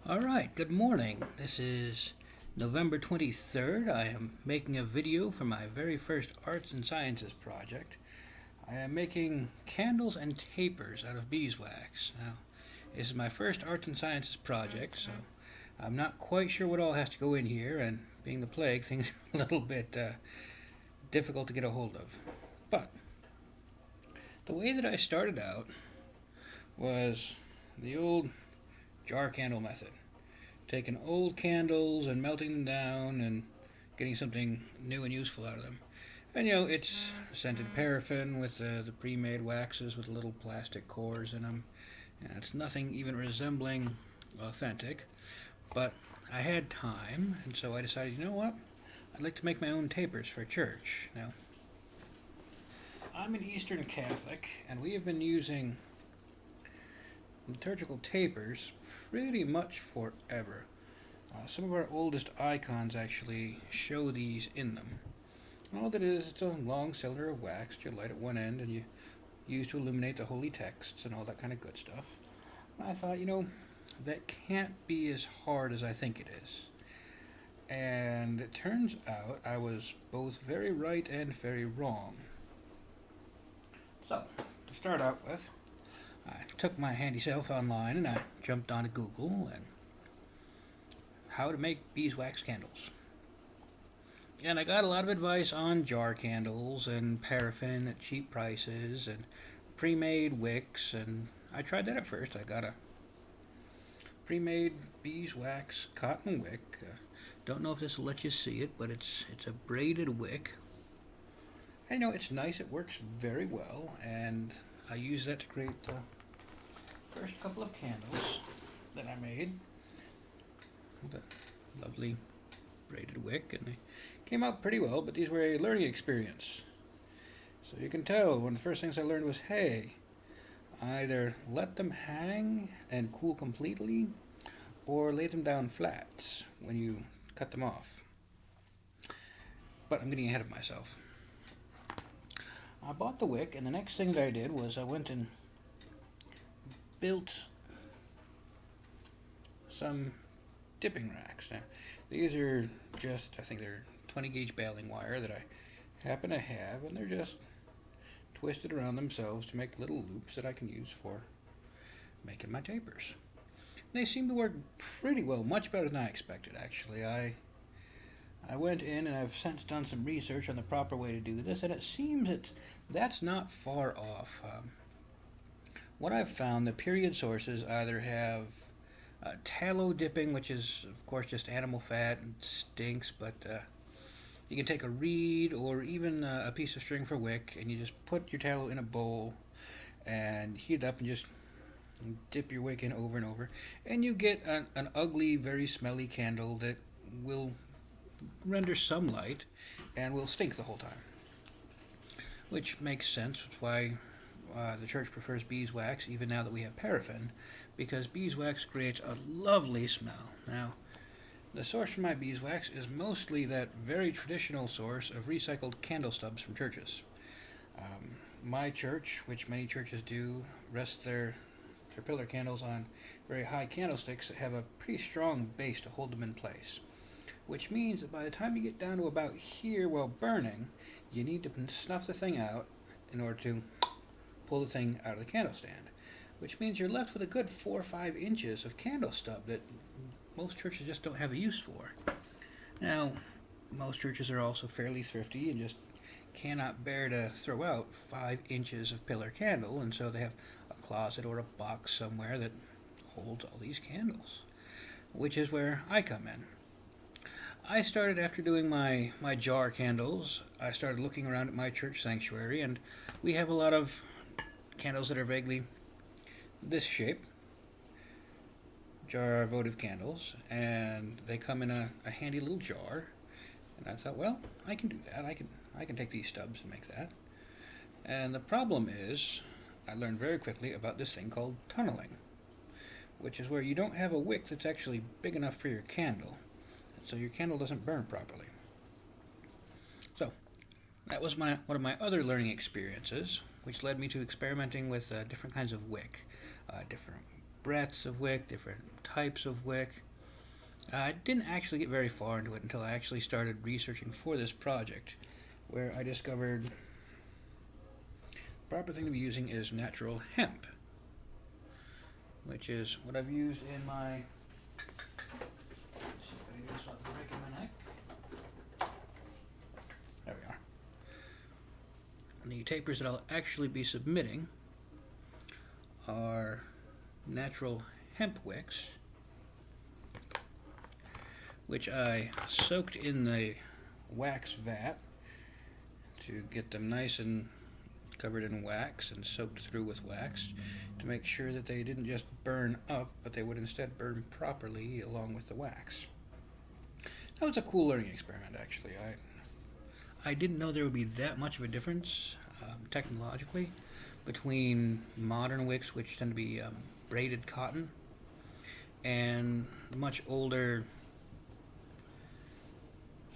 Alright, good morning. This is November 23rd. I am making a video for my very first arts and sciences project. I am making candles and tapers out of beeswax. Now, this is my first arts and sciences project, so I'm not quite sure what all has to go in here, and being the plague, things are a little bit difficult to get a hold of. But the way that I started out was the old jar candle method. Taking old candles and melting them down and getting something new and useful out of them. And it's scented paraffin with the pre-made waxes with little plastic cores in them. And it's nothing even resembling authentic. But I had time, and so I decided, you know what? I'd like to make my own tapers for church. Now, I'm an Eastern Catholic, and we have been using liturgical tapers pretty much forever. Some of our oldest icons actually show these in them. All that is, it's a long cylinder of wax that you light at one end and you use to illuminate the holy texts and all that kind of good stuff. And I thought, that can't be as hard as I think it is. And it turns out I was both very right and very wrong. So, to start out with, I took my handy self online and I jumped onto Google and how to make beeswax candles. And I got a lot of advice on jar candles and paraffin at cheap prices and pre-made wicks, and I tried that at first. I got a pre-made beeswax cotton wick. Don't know if this will let you see it, but it's a braided wick. And it's nice, it works very well, and I use that to create the first couple of candles that I made with a lovely braided wick, and they came out pretty well, but these were a learning experience. So you can tell, one of the first things I learned was, hey, either let them hang and cool completely, or lay them down flat when you cut them off. But I'm getting ahead of myself. I bought the wick, and the next thing that I did was I went and built some dipping racks. Now, these are just, I think they're 20 gauge baling wire that I happen to have, and they're just twisted around themselves to make little loops that I can use for making my tapers. They seem to work pretty well, much better than I expected, actually. I went in and I've since done some research on the proper way to do this, and it seems that's not far off. What I've found, the period sources either have tallow dipping, which is of course just animal fat and stinks, but you can take a reed or even a piece of string for wick, and you just put your tallow in a bowl and heat it up and just dip your wick in over and over, and you get an ugly, very smelly candle that will render some light and will stink the whole time, which makes sense. That's why the church prefers beeswax, even now that we have paraffin, because beeswax creates a lovely smell. Now, the source for my beeswax is mostly that very traditional source of recycled candle stubs from churches. My church, which many churches do, rest their pillar candles on very high candlesticks that have a pretty strong base to hold them in place, which means that by the time you get down to about here while burning, you need to snuff the thing out in order to pull the thing out of the candle stand, which means you're left with a good 4 or 5 inches of candle stub that most churches just don't have a use for. Now, most churches are also fairly thrifty and just cannot bear to throw out 5 inches of pillar candle, and so they have a closet or a box somewhere that holds all these candles, which is where I come in. I started, after doing my jar candles, I started looking around at my church sanctuary, and we have a lot of candles that are vaguely this shape, which are votive candles, and they come in a handy little jar. And I thought, well, I can do that. I can take these stubs and make that. And the problem is, I learned very quickly about this thing called tunneling, which is where you don't have a wick that's actually big enough for your candle, so your candle doesn't burn properly. So that was one of my other learning experiences, which led me to experimenting with different kinds of wick, different breadths of wick, different types of wick. I didn't actually get very far into it until I actually started researching for this project, where I discovered the proper thing to be using is natural hemp, which is what I've used in my. See if I can do this without breaking my neck. There we are. The tapers that I'll actually be submitting are natural hemp wicks, which I soaked in the wax vat to get them nice and covered in wax and soaked through with wax to make sure that they didn't just burn up, but they would instead burn properly along with the wax. That was a cool learning experiment, actually. I didn't know there would be that much of a difference technologically between modern wicks, which tend to be braided cotton, and the much older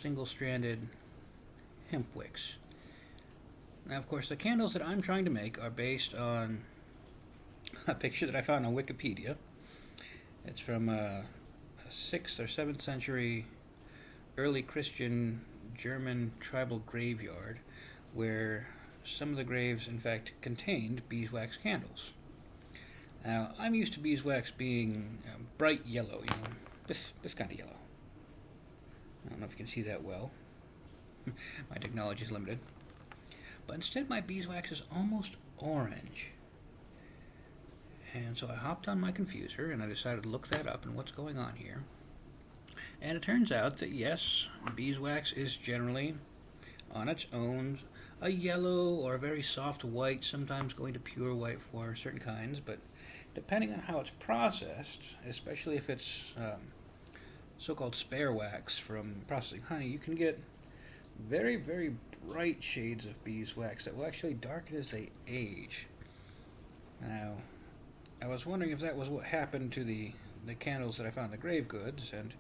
single-stranded hemp wicks. Now, of course, the candles that I'm trying to make are based on a picture that I found on Wikipedia. It's from a 6th or 7th century early Christian German tribal graveyard, where some of the graves, in fact, contained beeswax candles. Now, I'm used to beeswax being bright yellow, this kind of yellow. I don't know if you can see that well. My technology is limited. But instead, my beeswax is almost orange. And so I hopped on my confuser and I decided to look that up and what's going on here. And it turns out that yes, beeswax is generally on its own a yellow or a very soft white, sometimes going to pure white for certain kinds, but depending on how it's processed, especially if it's so-called spare wax from processing honey, you can get very, very bright shades of beeswax that will actually darken as they age. Now, I was wondering if that was what happened to the candles that I found in the grave goods, and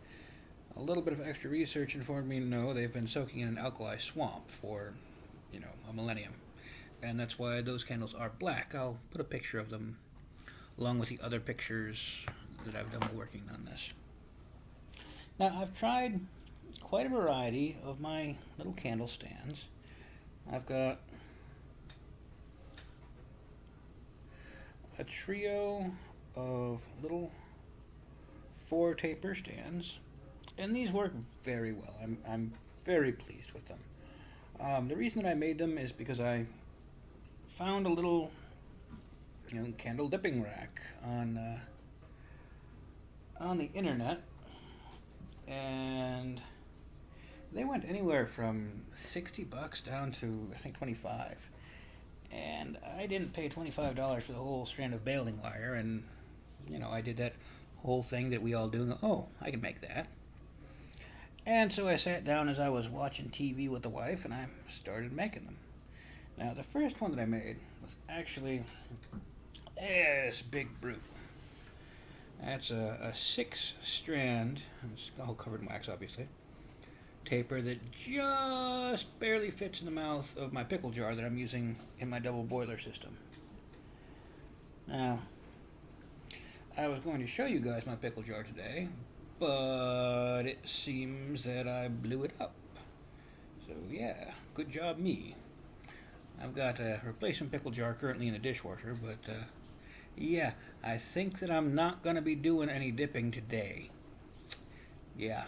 a little bit of extra research informed me no, they've been soaking in an alkali swamp for, a millennium. And that's why those candles are black. I'll put a picture of them along with the other pictures that I've done working on this. Now, I've tried quite a variety of my little candle stands. I've got a trio of little 4 taper stands, and these work very well. I'm very pleased with them. The reason that I made them is because I found a little candle dipping rack on the internet, and they went anywhere from $60 down to I think $25, and I didn't pay $25 for the whole strand of baling wire, and I did that whole thing that we all do and go, oh, I can make that. And so I sat down as I was watching TV with the wife and I started making them. Now, the first one that I made was actually this big brute. That's a 6-strand, it's all covered in wax obviously, taper that just barely fits in the mouth of my pickle jar that I'm using in my double boiler system. Now, I was going to show you guys my pickle jar today, but it seems that I blew it up. So yeah, good job me. I've got a replacement pickle jar currently in the dishwasher, but yeah, I think that I'm not going to be doing any dipping today. Yeah.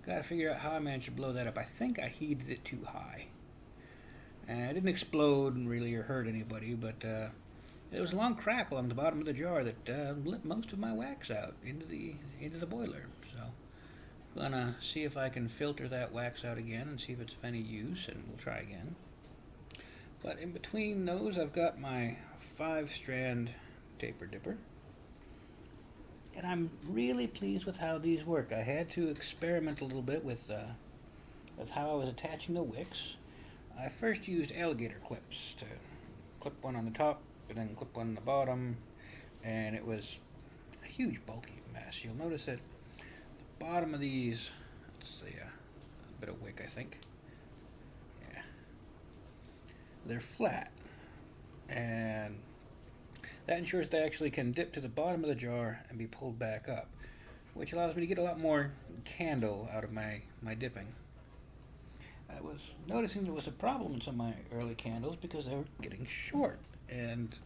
Gotta figure out how I managed to blow that up. I think I heated it too high. It didn't explode really or hurt anybody, but there was a long crack along the bottom of the jar that lit most of my wax out into the boiler. So I'm gonna see if I can filter that wax out again and see if it's of any use, and we'll try again. But in between those, I've got my 5-strand taper dipper, and I'm really pleased with how these work. I had to experiment a little bit with how I was attaching the wicks. I first used alligator clips to clip one on the top and then clip one on the bottom, and it was a huge bulky mess. You'll notice that the bottom of these, let's see, a bit of wick I think, yeah, they're flat, and That ensures they actually can dip to the bottom of the jar and be pulled back up, which allows me to get a lot more candle out of my dipping. I was noticing there was a problem in some of my early candles because they were getting short, and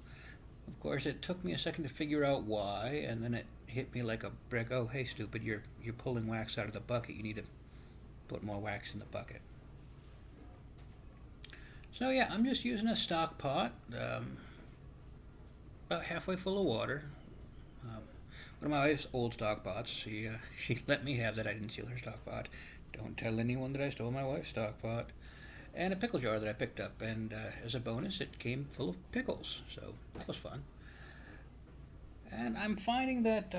of course it took me a second to figure out why, and then it hit me like a brick. Oh, hey, stupid, you're pulling wax out of the bucket. You need to put more wax in the bucket. So yeah, I'm just using a stock pot, about halfway full of water. One of my wife's old stock pots. She let me have that. I didn't steal her stock pot. Don't tell anyone that I stole my wife's stock pot. And a pickle jar that I picked up, and as a bonus, it came full of pickles. So that was fun. And I'm finding that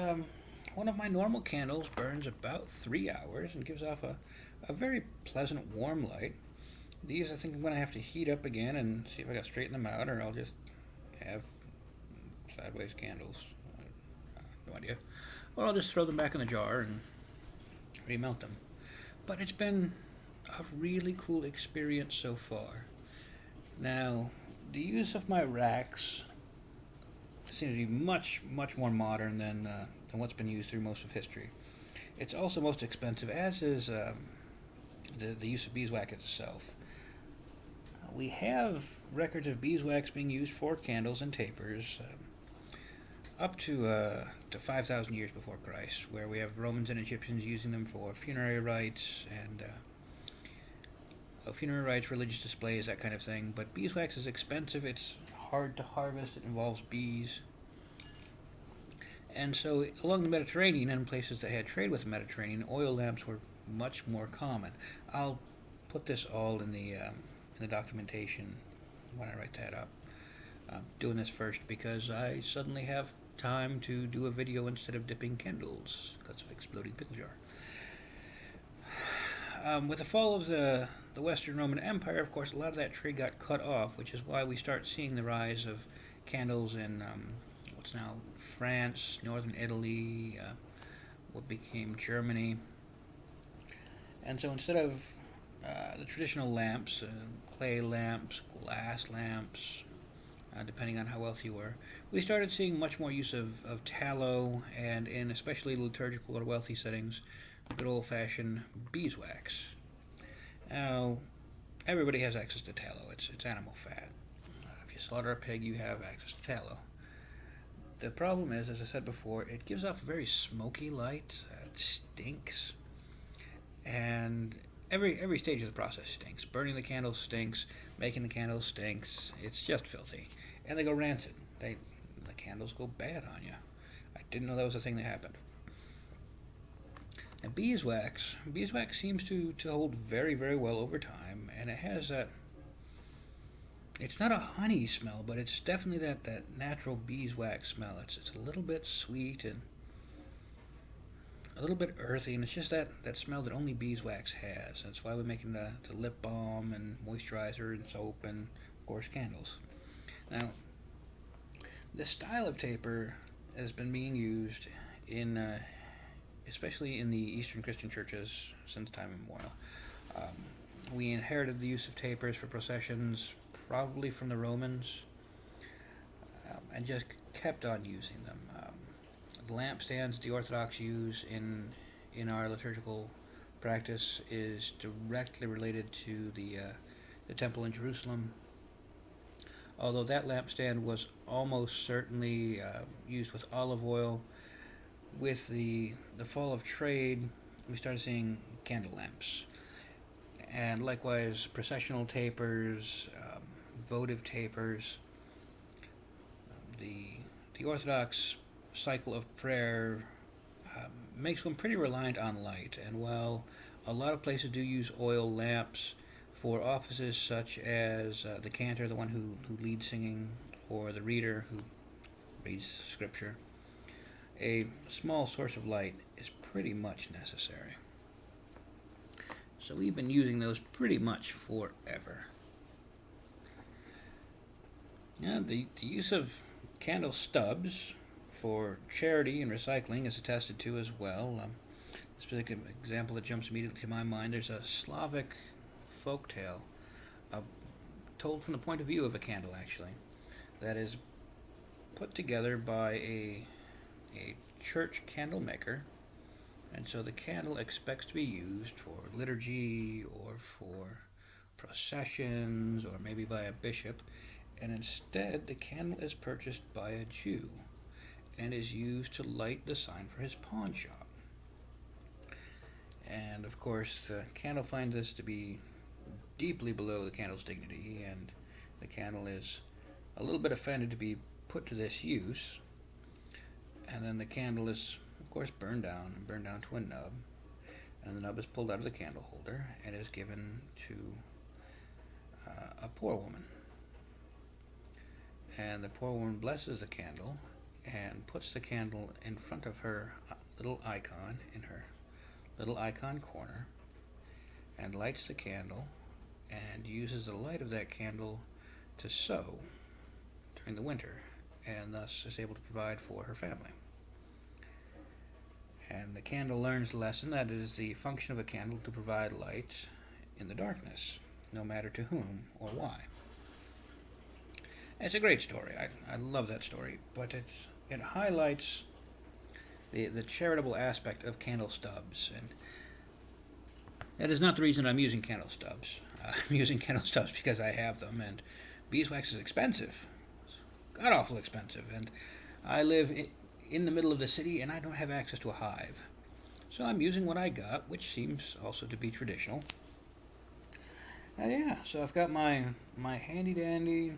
one of my normal candles burns about 3 hours and gives off a very pleasant warm light. These I think I'm going to have to heat up again and see if I got to straighten them out, or I'll just have sideways candles. No idea. Or I'll just throw them back in the jar and remelt them. But it's been a really cool experience so far. Now, the use of my racks seems to be much, much more modern than what's been used through most of history. It's also most expensive, as is the use of beeswax itself. We have records of beeswax being used for candles and tapers up to 5,000 years before Christ, where we have Romans and Egyptians using them for funerary rites and religious displays, that kind of thing. But beeswax is expensive. It's hard to harvest. It involves bees. And so along the Mediterranean and places that had trade with the Mediterranean, oil lamps were much more common. I'll put this all in the documentation when I write that up. I'm doing this first because I suddenly have time to do a video instead of dipping candles because of exploding pickle jar. With the fall of the Western Roman Empire, of course, a lot of that trade got cut off, which is why we start seeing the rise of candles in what's now France, northern Italy, what became Germany. And so instead of the traditional lamps, clay lamps, glass lamps, depending on how wealthy you were, we started seeing much more use of tallow, and in especially liturgical or wealthy settings, good old-fashioned beeswax. Now, everybody has access to tallow. It's animal fat. If you slaughter a pig, you have access to tallow. The problem is, as I said before, it gives off a very smoky light. It stinks. And every stage of the process stinks. Burning the candle stinks. Making the candles stinks. It's just filthy. And they go rancid. The candles go bad on you. I didn't know that was a thing that happened. And beeswax seems to hold very, very well over time, and it has that, it's not a honey smell, but it's definitely that natural beeswax smell. It's a little bit sweet and a little bit earthy, and it's just that smell that only beeswax has. That's why we're making the lip balm and moisturizer and soap and, of course, candles. Now, this style of taper has been being used in especially in the Eastern Christian churches since time immemorial. We inherited the use of tapers for processions probably from the Romans, and just kept on using them. The lampstands the Orthodox use in our liturgical practice is directly related to the temple in Jerusalem, although that lampstand was almost certainly used with olive oil. With the fall of trade, we started seeing candle lamps, and likewise processional tapers, votive tapers. The Orthodox cycle of prayer makes one pretty reliant on light, and while a lot of places do use oil lamps for offices such as the cantor, the one who leads singing, or the reader who reads scripture, a small source of light is pretty much necessary. So we've been using those pretty much forever. Yeah, the use of candle stubs for charity and recycling is attested to as well. A specific example that jumps immediately to my mind, there's a Slavic folk tale told from the point of view of a candle, actually, that is put together by a church candle maker, and so the candle expects to be used for liturgy or for processions or maybe by a bishop, and instead the candle is purchased by a Jew and is used to light the sign for his pawn shop. And of course, the candle finds this to be deeply below the candle's dignity, and the candle is a little bit offended to be put to this use. And then the candle is, of course, burned down to a nub, and the nub is pulled out of the candle holder and is given to a poor woman. And the poor woman blesses the candle and puts the candle in front of her little icon in her little icon corner, and lights the candle and uses the light of that candle to sew during the winter, and thus is able to provide for her family. And the candle learns the lesson that it is the function of a candle to provide light in the darkness, no matter to whom or why. It's a great story. I love that story, but it highlights the charitable aspect of candle stubs, and that is not the reason I'm using candle stubs. I'm using candle stubs because I have them, and beeswax is expensive. It's god-awful expensive, and I live in the middle of the city, and I don't have access to a hive. So I'm using what I got, which seems also to be traditional. Yeah, so I've got my handy-dandy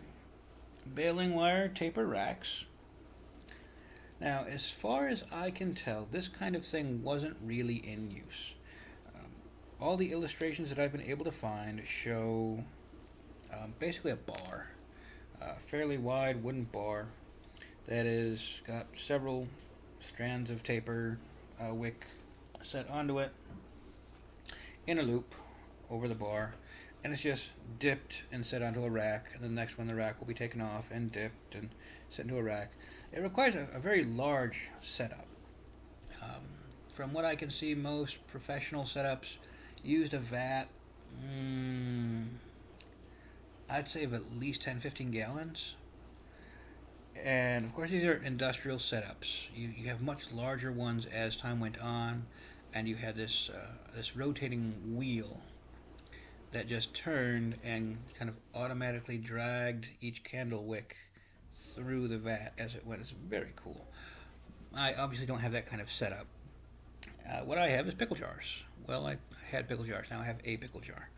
baling wire taper racks. Now, as far as I can tell, this kind of thing wasn't really in use. All the illustrations that I've been able to find show basically a bar, a fairly wide wooden bar that is got several strands of taper wick set onto it in a loop over the bar, and it's just dipped and set onto a rack, and the next one the rack will be taken off and dipped and set into a rack. It requires a very large setup. From what I can see, most professional setups used a vat, I'd say of at least 10-15 gallons. And of course these are industrial setups. You have much larger ones as time went on, and you had this rotating wheel that just turned and kind of automatically dragged each candle wick through the vat as it went. It's very cool. I obviously don't have that kind of setup. What I have is pickle jars. Well, I had pickle jars. Now I have a pickle jar.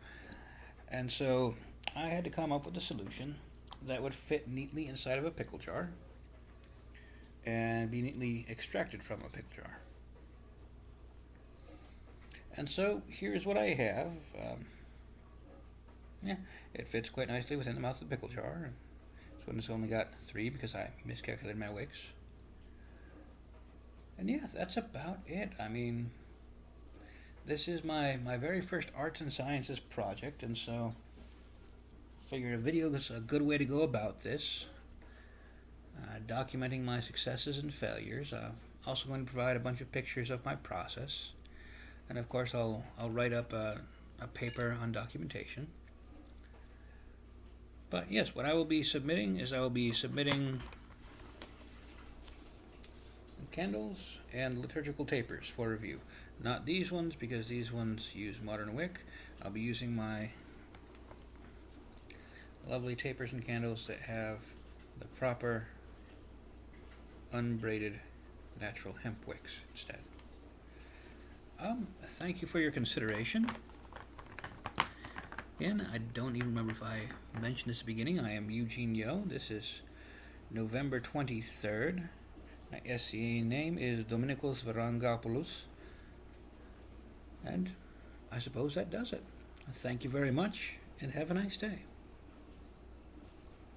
And so I had to come up with a solution that would fit neatly inside of a pickle jar and be neatly extracted from a pickle jar. And so here's what I have. It fits quite nicely within the mouth of the pickle jar. This one has only got 3 because I miscalculated my wicks. And yeah, that's about it. I mean, this is my very first arts and sciences project, and so I figured a video is a good way to go about this, documenting my successes and failures. I'm also going to provide a bunch of pictures of my process, and of course I'll write up a paper on documentation. But yes, what I will be submitting is candles and liturgical tapers for review. Not these ones, because these ones use modern wick. I'll be using my lovely tapers and candles that have the proper unbraided natural hemp wicks instead. Thank you for your consideration. Again, I don't even remember if I mentioned this at the beginning. I am Eugene Yo. This is November 23rd. My SCA name is Dominikos Varangopoulos. And I suppose that does it. Thank you very much, and have a nice day.